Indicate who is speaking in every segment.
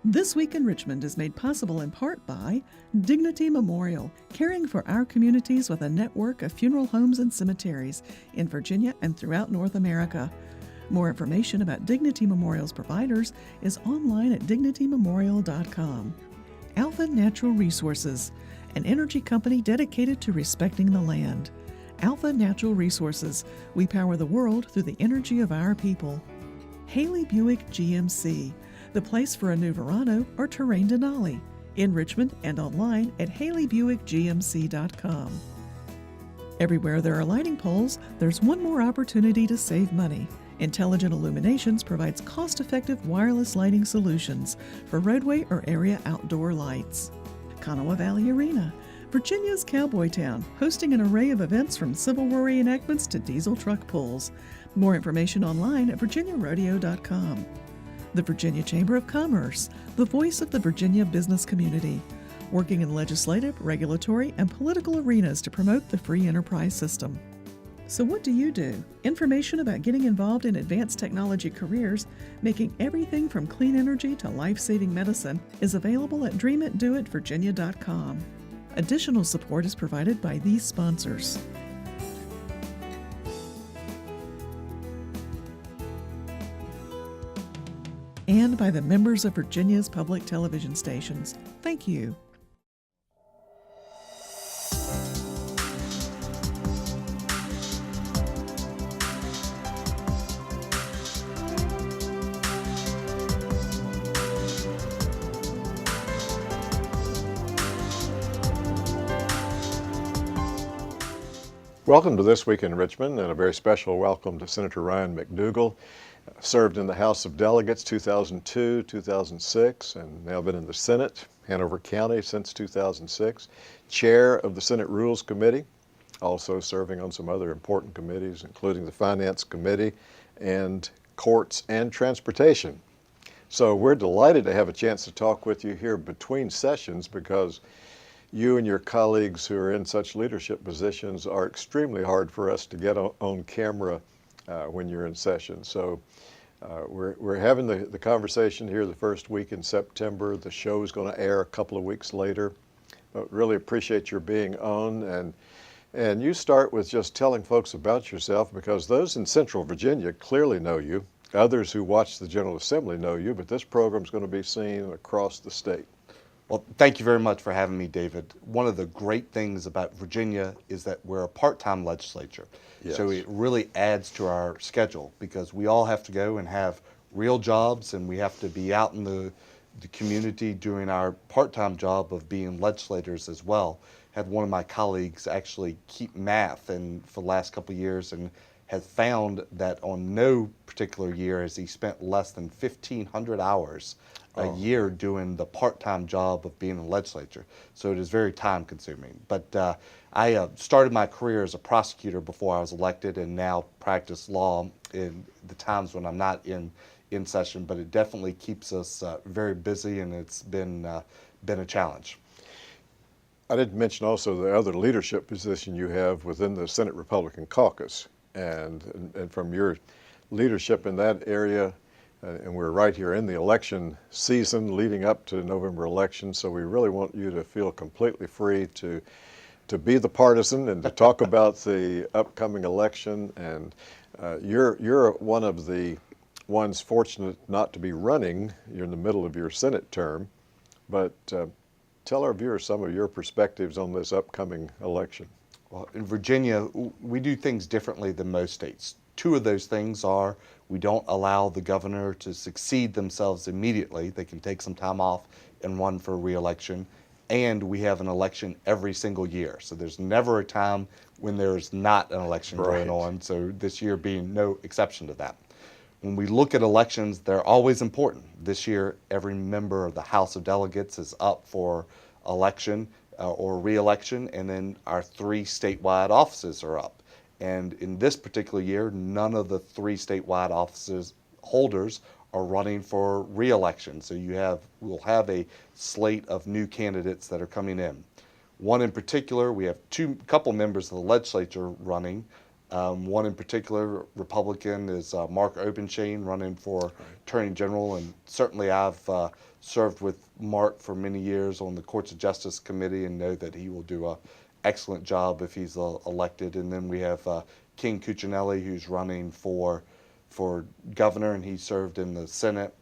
Speaker 1: This Week in Richmond is made possible in part by Dignity Memorial, caring for our communities with a network of funeral homes and cemeteries in Virginia and throughout North America. More information about Dignity Memorial's providers is online at dignitymemorial.com. Alpha Natural Resources, an energy company dedicated to respecting the land. Alpha Natural Resources, we power the world through the energy of our people. Haley Buick GMC, the place for a new Verano or Terrain Denali, in Richmond and online at haleybuickgmc.com. Everywhere there are lighting poles, there's one more opportunity to save money. Intelligent Illuminations provides cost-effective wireless lighting solutions for roadway or area outdoor lights. Kanawha Valley Arena, Virginia's cowboy town, hosting an array of events from Civil War reenactments to diesel truck pulls. More information online at virginiarodeo.com. The Virginia Chamber of Commerce, the voice of the Virginia business community, working in legislative, regulatory, and political arenas to promote the free enterprise system. So what do you do? Information about getting involved in advanced technology careers, making everything from clean energy to life-saving medicine, is available at dreamitdoitvirginia.com. Additional support is provided by these sponsors. And by the members of Virginia's public television stations. Thank you.
Speaker 2: Welcome to This Week in Richmond, and a very special welcome to Senator Ryan McDougle. Served in the House of Delegates 2002, 2006, and now been in the Senate, Hanover County since 2006. Chair of the Senate Rules Committee, also serving on some other important committees, including the Finance Committee and Courts and Transportation. So we're delighted to have a chance to talk with you here between sessions, because you and your colleagues who are in such leadership positions are extremely hard for us to get on camera when you're in session. So we're having the conversation here the first week in September. The show is going to air a couple of weeks later. But really appreciate your being on. And you start with just telling folks about yourself, because those in Central Virginia clearly know you. Others who watch the General Assembly know you, but this program is going to be seen across the state.
Speaker 3: Well, thank you very much for having me, David. One of the great things about Virginia is that we're a part-time legislature.
Speaker 2: Yes.
Speaker 3: So it really adds to our schedule, because we all have to go and have real jobs, and we have to be out in the community doing our part-time job of being legislators as well. Had one of my colleagues actually keep math for the last couple of years, and has found that on no particular year has he spent less than 1,500 hours a year doing the part-time job of being in the legislature. So it is very time-consuming. But I started my career as a prosecutor before I was elected, and now practice law in the times when I'm not in session. But it definitely keeps us very busy, and it's been a challenge.
Speaker 2: I didn't mention also the other leadership position you have within the Senate Republican Caucus, and from your leadership in that area. And we're right here in the election season leading up to the November election, so we really want you to feel completely free to be the partisan and to talk about the upcoming election. And you're one of the ones fortunate not to be running. You're in the middle of your Senate term, but tell our viewers some of your perspectives on this upcoming election.
Speaker 3: Well, in Virginia, we do things differently than most states. Two of those things are: we don't allow the governor to succeed themselves immediately. They can take some time off and run for re-election. And we have an election every single year. So there's never a time when there's not an election going on. So this year being no exception to that. When we look at elections, they're always important. This year, every member of the House of Delegates is up for election or re-election, and then our 3 statewide offices are up. And in this particular year, none of the 3 statewide offices holders are running for re-election. So we'll have a slate of new candidates that are coming in. One in particular, we have couple members of the legislature running. One in particular, Republican, is Mark Obenchain, running for Attorney General, and certainly I've served with Mark for many years on the Courts of Justice Committee and know that he will do an excellent job if he's elected. And then we have King Cuccinelli, who's running for governor, and he served in the Senate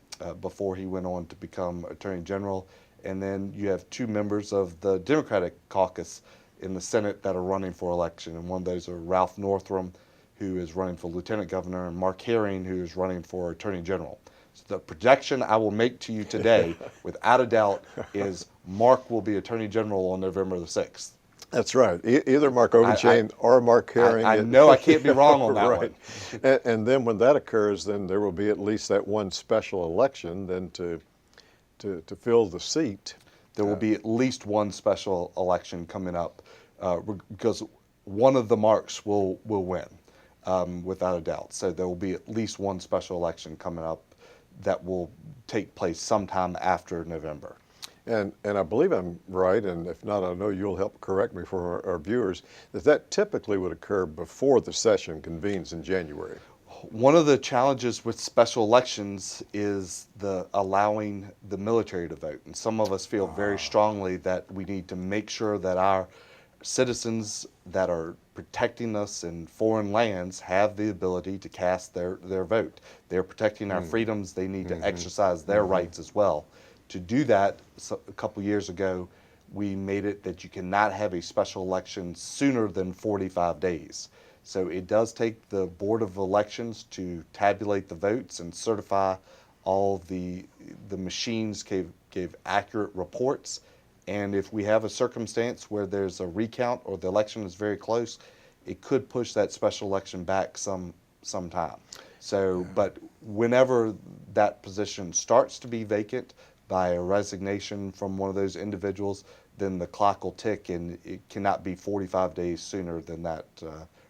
Speaker 3: before he went on to become Attorney General. And then you have two members of the Democratic caucus in the Senate that are running for election, and one of those are Ralph Northam, who is running for Lieutenant Governor, and Mark Herring, who is running for Attorney General. So the projection I will make to you today, without a doubt, is Mark will be Attorney General on November the 6th.
Speaker 2: That's right. Either Mark Obenchain or Mark Herring.
Speaker 3: I know I can't be wrong on that
Speaker 2: right. one. And then when that occurs, then there will be at least that one special election then to fill the seat.
Speaker 3: There will be at least one special election coming up because one of the Marks will win, without a doubt. So there will be at least one special election coming up that will take place sometime after November.
Speaker 2: And I believe I'm right, and if not, I know you'll help correct me for our viewers, that typically would occur before the session convenes in January.
Speaker 3: One of the challenges with special elections is allowing the military to vote. And some of us feel very strongly that we need to make sure that our citizens that are protecting us in foreign lands have the ability to cast their vote. They're protecting our freedoms. They need to exercise their rights as well. To do that, a couple years ago, we made it that you cannot have a special election sooner than 45 days. So it does take the Board of Elections to tabulate the votes and certify all the machines gave accurate reports. And if we have a circumstance where there's a recount or the election is very close, it could push that special election back some time. So, but whenever that position starts to be vacant by a resignation from one of those individuals, then the clock will tick, and it cannot be 45 days sooner than that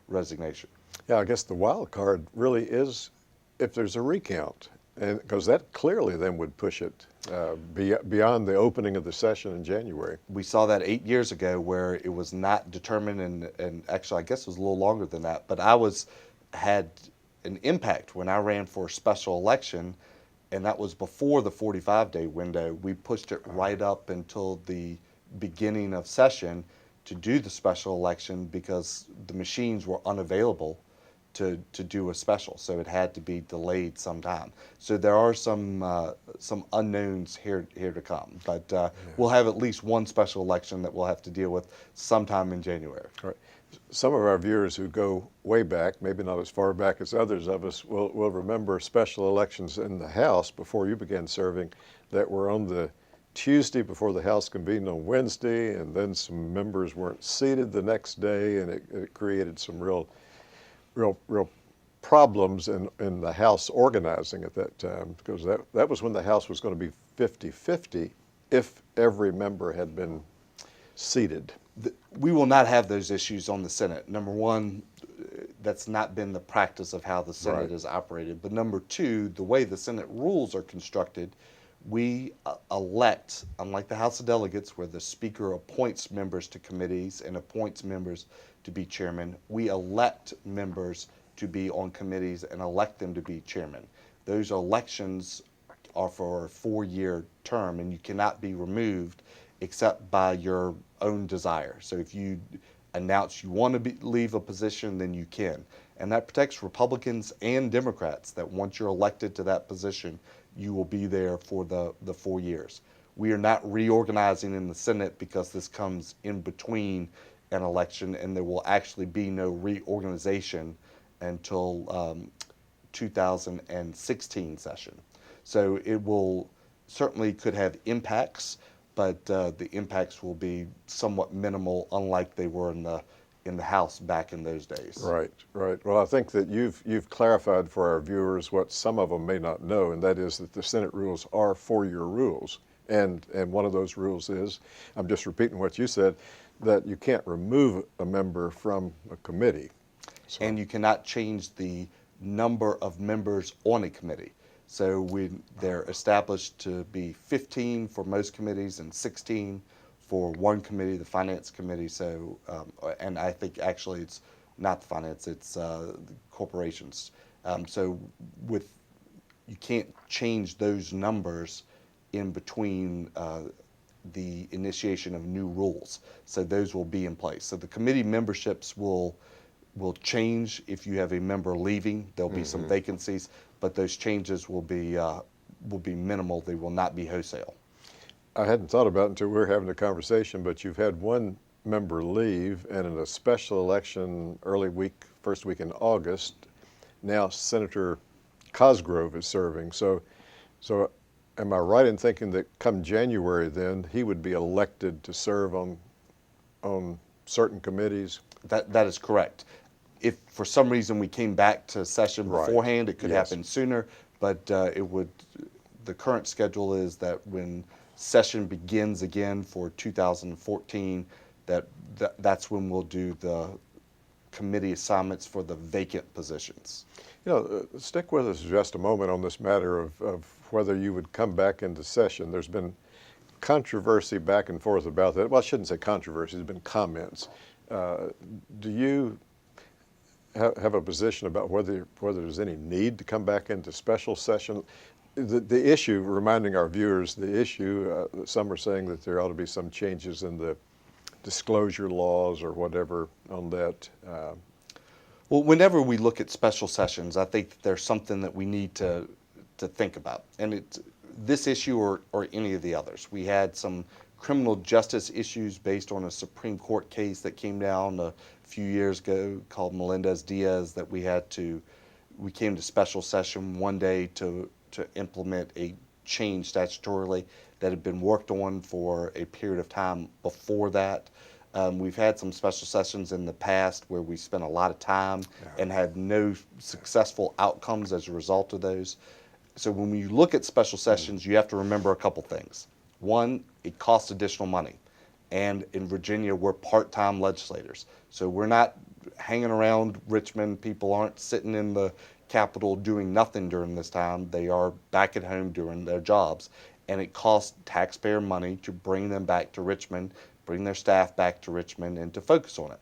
Speaker 3: resignation.
Speaker 2: Yeah, I guess the wild card really is if there's a recount, and because that clearly then would push it beyond the opening of the session in January.
Speaker 3: We saw that 8 years ago where it was not determined, and actually I guess it was a little longer than that, but I had an impact when I ran for a special election, and that was before the 45-day window. We pushed it right up until the beginning of session to do the special election because the machines were unavailable to do a special, so it had to be delayed sometime. So there are some unknowns here to come, but we'll have at least one special election that we'll have to deal with sometime in January.
Speaker 2: All right. Some of our viewers who go way back, maybe not as far back as others of us, will remember special elections in the House before you began serving that were on the Tuesday before the House convened on Wednesday, and then some members weren't seated the next day, and it created some real problems in the House organizing at that time, because that was when the House was going to be 50-50 if every member had been seated.
Speaker 3: We will not have those issues on the Senate. Number one, that's not been the practice of how the Senate has operated. But number two, the way the Senate rules are constructed, we elect, unlike the House of Delegates where the Speaker appoints members to committees and appoints members to be chairman, we elect members to be on committees and elect them to be chairman. Those elections are for a 4-year term, and you cannot be removed except by your own desire. So if you announce you want to leave a position, then you can. And that protects Republicans and Democrats, that once you're elected to that position, you will be there for the 4 years. We are not reorganizing in the Senate because this comes in between an election, and there will actually be no reorganization until 2016 session. So it will certainly could have impacts, but the impacts will be somewhat minimal, unlike they were in the House back in those days.
Speaker 2: Right. Well, I think that you've clarified for our viewers what some of them may not know, and that is that the Senate rules are 4-year rules. And one of those rules is, I'm just repeating what you said, that you can't remove a member from a committee. So.
Speaker 3: And you cannot change the number of members on a committee. So they're established to be 15 for most committees and 16 for one committee, the Finance Committee. So, and I think actually it's not the finance, it's corporations. So you can't change those numbers in between the initiation of new rules. So those will be in place. So the committee memberships will change if you have a member leaving. There'll be some vacancies, but those changes will be minimal. They will not be wholesale.
Speaker 2: I hadn't thought about it until we were having a conversation, but you've had one member leave, and in a special election first week in August, now Senator Cosgrove is serving. So am I right in thinking that come January then, he would be elected to serve on certain communities?
Speaker 3: That is correct. If for some reason we came back to session beforehand, it could happen sooner, but the current schedule is that when session begins again for 2014, that's when we'll do the committee assignments for the vacant positions.
Speaker 2: Stick with us just a moment on this matter of whether you would come back into session. There's been controversy back and forth about that. Well, I shouldn't say controversy, there's been comments. Do you have a position about whether there's any need to come back into special session? The issue, reminding our viewers, the issue, some are saying that there ought to be some changes in the disclosure laws or whatever on that.
Speaker 3: Well, whenever we look at special sessions, I think that there's something that we need to think about. And it's this issue or any of the others. We had some criminal justice issues based on a Supreme Court case that came down a few years ago called Melendez-Diaz that we came to special session one day to implement a change statutorily that had been worked on for a period of time before that. We've had some special sessions in the past where we spent a lot of time and had no successful outcomes as a result of those. So when you look at special sessions, you have to remember a couple things. One, it costs additional money. And in Virginia, we're part-time legislators. So we're not hanging around Richmond. People aren't sitting in the Capitol doing nothing during this time. They are back at home doing their jobs. And it costs taxpayer money to bring them back to Richmond, bring their staff back to Richmond, and to focus on it.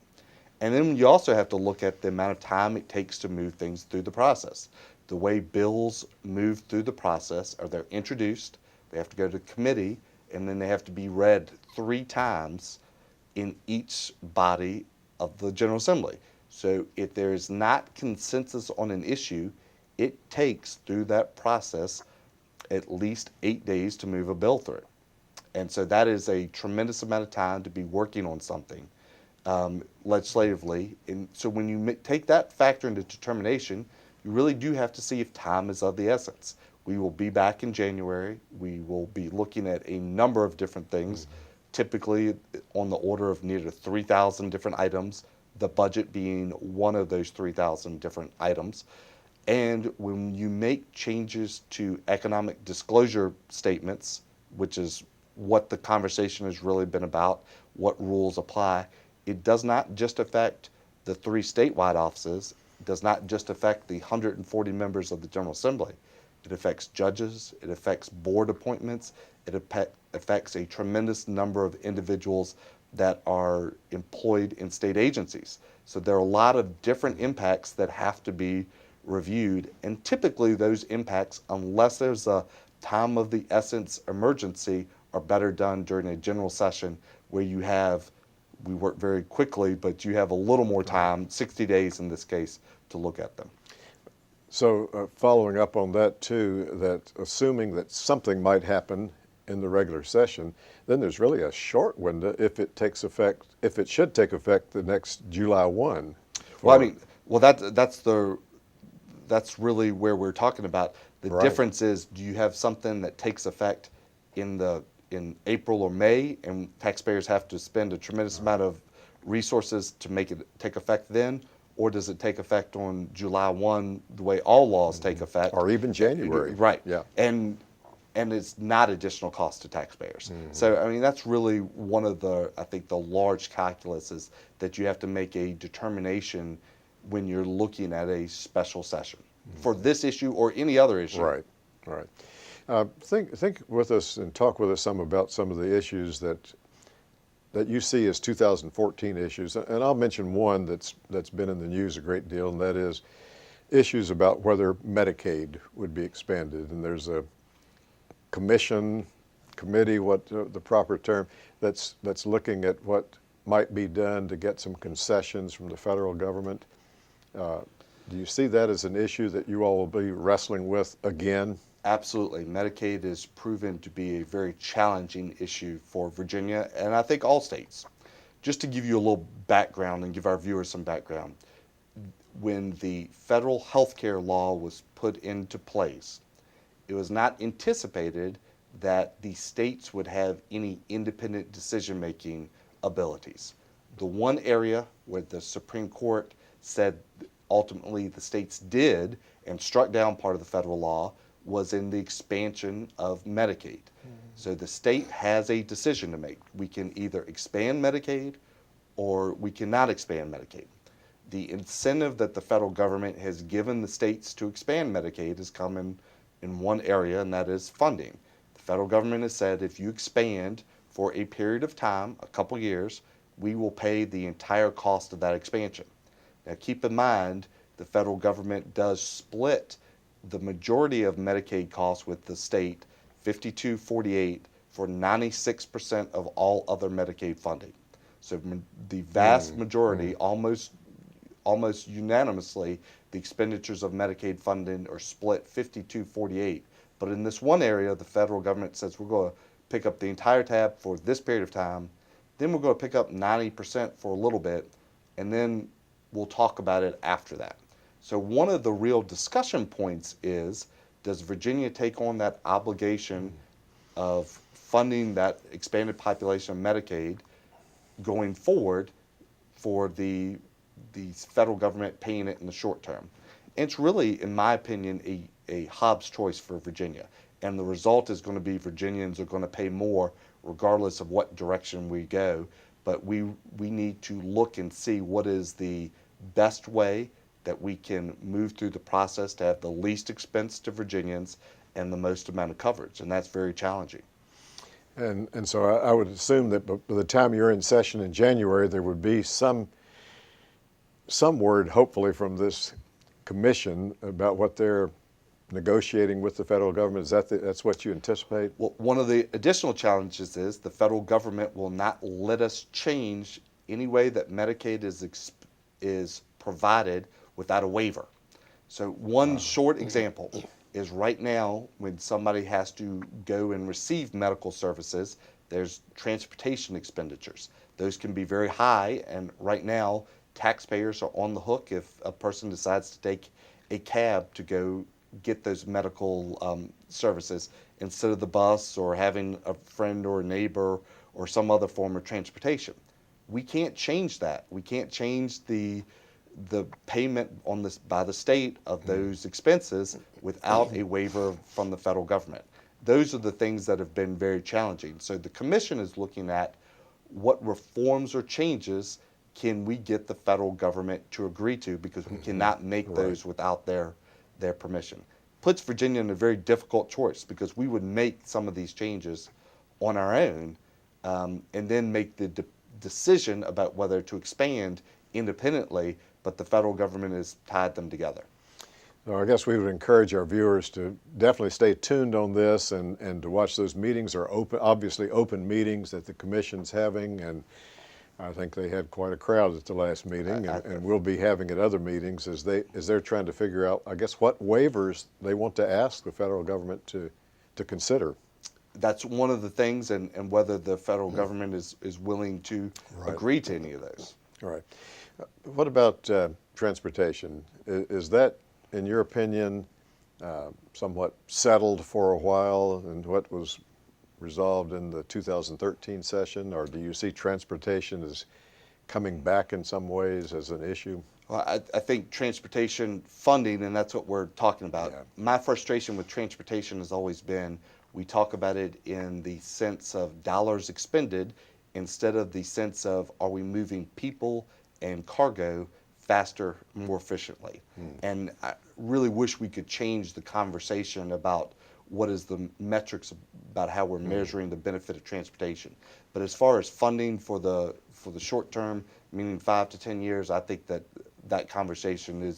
Speaker 3: And then you also have to look at the amount of time it takes to move things through the process. The way bills move through the process are they're introduced, they have to go to committee, and then they have to be read 3 times in each body of the General Assembly. So if there is not consensus on an issue, it takes through that process at least 8 days to move a bill through. And so that is a tremendous amount of time to be working on something legislatively. And so when you take that factor into determination, you really do have to see if time is of the essence. We will be back in January. We will be looking at a number of different things, typically on the order of near to 3,000 different items, the budget being one of those 3,000 different items. And when you make changes to economic disclosure statements, which is what the conversation has really been about, what rules apply, it does not just affect the 3 statewide offices, it does not just affect the 140 members of the General Assembly. It affects judges, it affects board appointments, it affects a tremendous number of individuals that are employed in state agencies. So there are a lot of different impacts that have to be reviewed, and typically those impacts, unless there's a time of the essence emergency, are better done during a general session where we work very quickly, but you have a little more time, 60 days in this case, to look at them.
Speaker 2: So following up on that too, that assuming that something might happen in the regular session, then there's really a short window if it should take effect the next July 1.
Speaker 3: That's really where we're talking about. The difference is, do you have something that takes effect in April or May, and taxpayers have to spend a tremendous amount of resources to make it take effect then? Or does it take effect on July 1, the way all laws take effect?
Speaker 2: Or even January.
Speaker 3: Right.
Speaker 2: Yeah.
Speaker 3: And it's not additional cost to taxpayers. So, I mean, that's really one of the large calculuses that you have to make a determination when you're looking at a special session for this issue or any other issue.
Speaker 2: Right. Think with us and talk with us some about some of the issues that that you see as 2014 issues, and I'll mention one that's been in the news a great deal, and that is issues about whether Medicaid would be expanded. And there's a committee, what the proper term, that's looking at what might be done to get some concessions from the federal government. Do you see that as an issue that you all will be wrestling with again?
Speaker 3: Absolutely. Medicaid is proven to be a very challenging issue for Virginia, and I think all states. Just to give you a little background and give our viewers some background, when the federal health care law was put into place, it was not anticipated that the states would have any independent decision-making abilities. The one area where the Supreme Court said ultimately the states did and struck down part of the federal law was in the expansion of Medicaid. So the state has a decision to make. We can either expand Medicaid or we cannot expand Medicaid. The incentive that the federal government has given the states to expand Medicaid has come in one area, and that is funding. The federal government has said if you expand for a period of time, a couple years, we will pay the entire cost of that expansion. Now keep in mind, the federal government does split the majority of Medicaid costs with the state, 52-48, for 96% of all other Medicaid funding. So the vast majority, almost unanimously, the expenditures of Medicaid funding are split 52-48. But in this one area, the federal government says we're going to pick up the entire tab for this period of time, then we're going to pick up 90% for a little bit, and then we'll talk about it after that. So one of the real discussion points is, does Virginia take on that obligation of funding that expanded population of Medicaid going forward for the federal government paying it in the short term? And it's really, in my opinion, a Hobbs choice for Virginia. And the result is going to be Virginians are going to pay more regardless of what direction we go. But we need to look and see what is the best way that we can move through the process to have the least expense to Virginians and the most amount of coverage, and that's very challenging.
Speaker 2: And so I would assume that by the time you're in session in January, there would be some word, hopefully, from this commission about what they're negotiating with the federal government. That's what you anticipate?
Speaker 3: Well, one of the additional challenges is the federal government will not let us change any way that Medicaid is provided without a waiver. So one short example is right now when somebody has to go and receive medical services, there's transportation expenditures. Those can be very high, and right now taxpayers are on the hook if a person decides to take a cab to go get those medical services instead of the bus or having a friend or a neighbor or some other form of transportation. We can't change that. We can't change the payment on this by the state of those expenses without a waiver from the federal government. Those are the things that have been very challenging. So the commission is looking at what reforms or changes can we get the federal government to agree to, because we cannot make those without their permission. Puts Virginia in a very difficult choice, because we would make some of these changes on our own and then make the decision about whether to expand independently, but the federal government has tied them together.
Speaker 2: So I guess we would encourage our viewers to definitely stay tuned on this and to watch those meetings. Are open, obviously open meetings that the commission's having, and I think they had quite a crowd at the last meeting, and we'll be having at other meetings as they're trying to figure out, I guess, what waivers they want to ask the federal government to consider.
Speaker 3: That's one of the things, and whether the federal government is willing to agree to any of those.
Speaker 2: All right. What about transportation? Is that, in your opinion, somewhat settled for a while and what was resolved in the 2013 session, or do you see transportation as coming back in some ways as an issue?
Speaker 3: Well, I think transportation funding, and that's what we're talking about.
Speaker 2: Yeah.
Speaker 3: My frustration with transportation has always been we talk about it in the sense of dollars expended instead of the sense of are we moving people and cargo faster, more efficiently. And I really wish we could change the conversation about what is the metrics about how we're measuring the benefit of transportation. But as far as funding for the short term, meaning 5 to 10 years, I think that conversation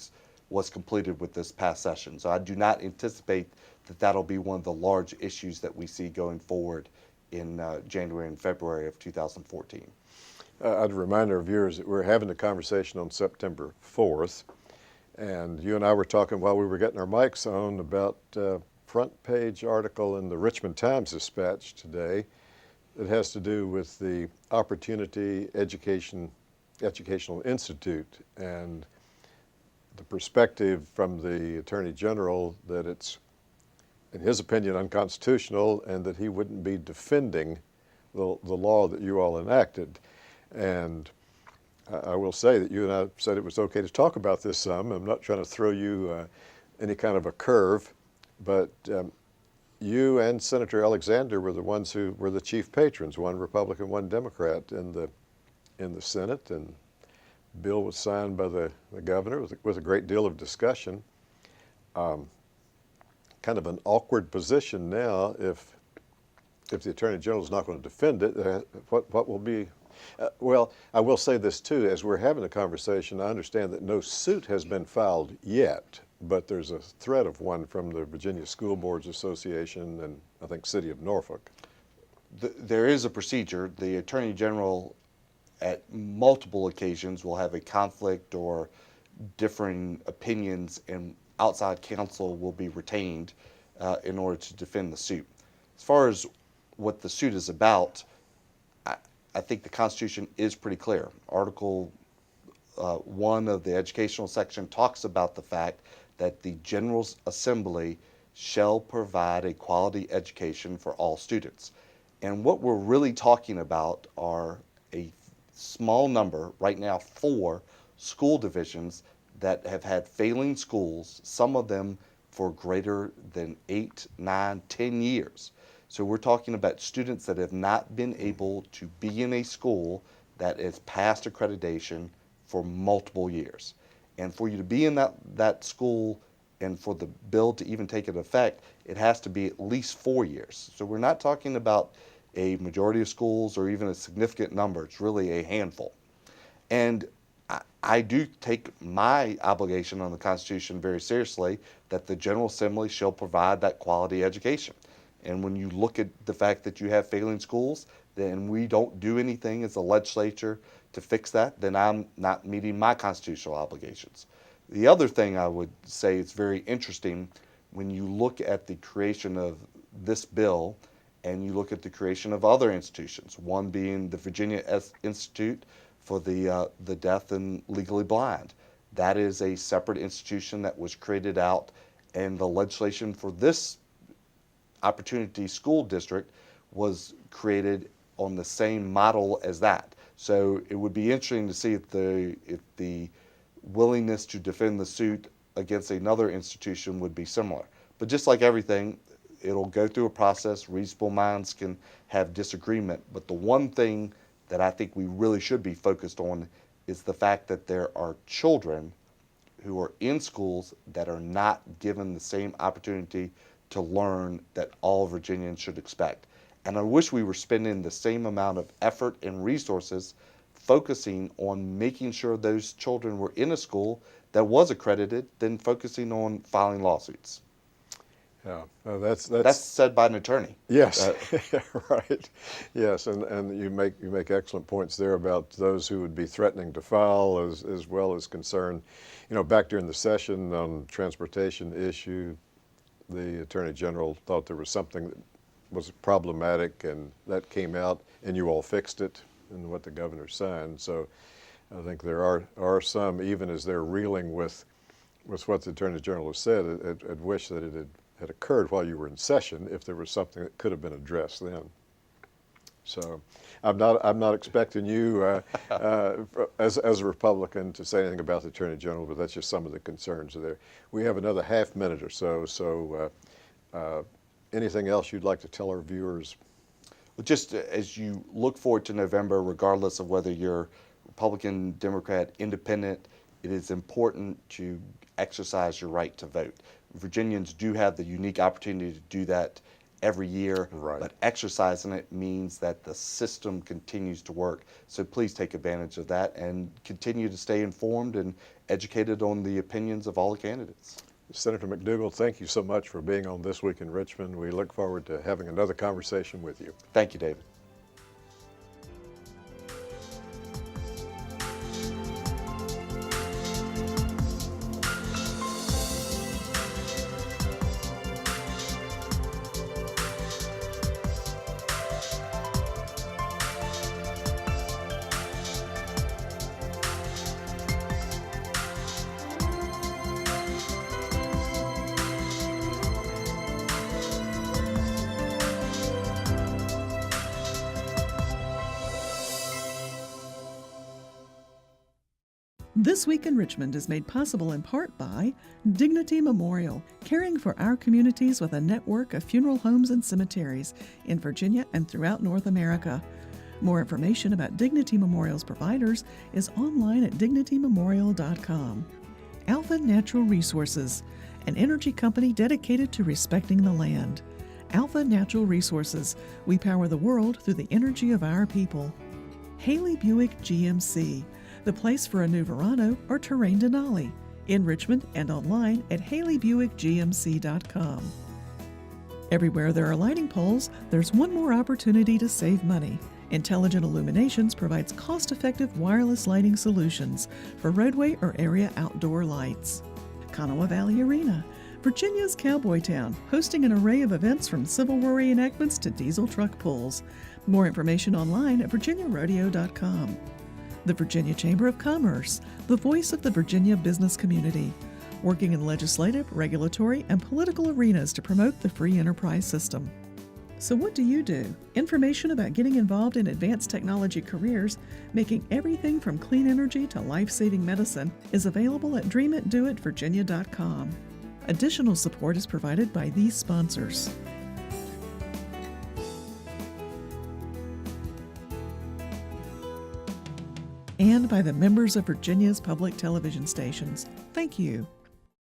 Speaker 3: was completed with this past session. So I do not anticipate that that'll be one of the large issues that we see going forward in January and February of 2014.
Speaker 2: I'd remind our viewers that we're having a conversation on September 4th, and you and I were talking while we were getting our mics on about a front page article in the Richmond Times-Dispatch today that has to do with the Opportunity Educational Institute and the perspective from the Attorney General that it's, in his opinion, unconstitutional and that he wouldn't be defending the law that you all enacted. And I will say that you and I said it was okay to talk about this some. I'm not trying to throw you any kind of a curve, but you and Senator Alexander were the ones who were the chief patrons, one Republican, one Democrat in the Senate, and the bill was signed by the governor with a great deal of discussion. Kind of an awkward position now if the Attorney General is not going to defend it. What will be? Well, I will say this too, as we're having a conversation, I understand that no suit has been filed yet, but there's a threat of one from the Virginia School Boards Association and I think City of Norfolk.
Speaker 3: There is a procedure. The Attorney General at multiple occasions will have a conflict or differing opinions, and outside counsel will be retained in order to defend the suit. As far as what the suit is about, I think the Constitution is pretty clear. Article 1 of the educational section talks about the fact that the General Assembly shall provide a quality education for all students. And what we're really talking about are a small number, right now 4 school divisions that have had failing schools, some of them for greater than 8, 9, 10 years. So we're talking about students that have not been able to be in a school that is past accreditation for multiple years. And for you to be in that school and for the bill to even take into effect, it has to be at least 4 years. So we're not talking about a majority of schools or even a significant number. It's really a handful. And I do take my obligation on the Constitution very seriously, that the General Assembly shall provide that quality education. And when you look at the fact that you have failing schools, then we don't do anything as a legislature to fix that, then I'm not meeting my constitutional obligations. The other thing I would say is very interesting when you look at the creation of this bill and you look at the creation of other institutions, one being the Virginia Institute for the deaf and legally blind. That is a separate institution that was created out, and the legislation for this Opportunity School District was created on the same model as that. So it would be interesting to see if the willingness to defend the suit against another institution would be similar. But just like everything, it'll go through a process. Reasonable minds can have disagreement. But the one thing that I think we really should be focused on is the fact that there are children who are in schools that are not given the same opportunity to learn that all Virginians should expect. And I wish we were spending the same amount of effort and resources focusing on making sure those children were in a school that was accredited than focusing on filing lawsuits.
Speaker 2: Yeah,
Speaker 3: that's said by an attorney.
Speaker 2: Yes, right. Yes, and you make excellent points there about those who would be threatening to file, as well as concern. You know, back during the session on transportation issue, the Attorney General thought there was something that was problematic, and that came out, and you all fixed it in what the governor signed. So I think there are some, even as they're reeling with what the Attorney General has said, I'd wish that it had occurred while you were in session, if there was something that could have been addressed then. So I'm not expecting you as a Republican to say anything about the Attorney General, but that's just some of the concerns there. We have another half minute or so. So anything else you'd like to tell our viewers?
Speaker 3: Well, just as you look forward to November, regardless of whether you're Republican, Democrat, Independent, it is important to exercise your right to vote. Virginians do have the unique opportunity to do that every year,
Speaker 2: Right.
Speaker 3: but exercising it means that the system continues to work. So please take advantage of that and continue to stay informed and educated on the opinions of all the candidates.
Speaker 2: Senator McDougle, thank you so much for being on This Week in Richmond. We look forward to having another conversation with you.
Speaker 3: Thank you, David.
Speaker 1: This Week in Richmond is made possible in part by Dignity Memorial, caring for our communities with a network of funeral homes and cemeteries in Virginia and throughout North America. More information about Dignity Memorial's providers is online at dignitymemorial.com. Alpha Natural Resources, an energy company dedicated to respecting the land. Alpha Natural Resources, we power the world through the energy of our people. Haley Buick GMC, the place for a new Verano or Terrain Denali, in Richmond and online at haleybuickgmc.com. Everywhere there are lighting poles, there's one more opportunity to save money. Intelligent Illuminations provides cost-effective wireless lighting solutions for roadway or area outdoor lights. Kanawha Valley Arena, Virginia's cowboy town, hosting an array of events from Civil War reenactments to diesel truck pulls. More information online at virginiarodeo.com. The Virginia Chamber of Commerce, the voice of the Virginia business community, working in legislative, regulatory, and political arenas to promote the free enterprise system. So what do you do? Information about getting involved in advanced technology careers, making everything from clean energy to life-saving medicine, is available at dreamitdoitvirginia.com. Additional support is provided by these sponsors. And by the members of Virginia's public television stations. Thank you.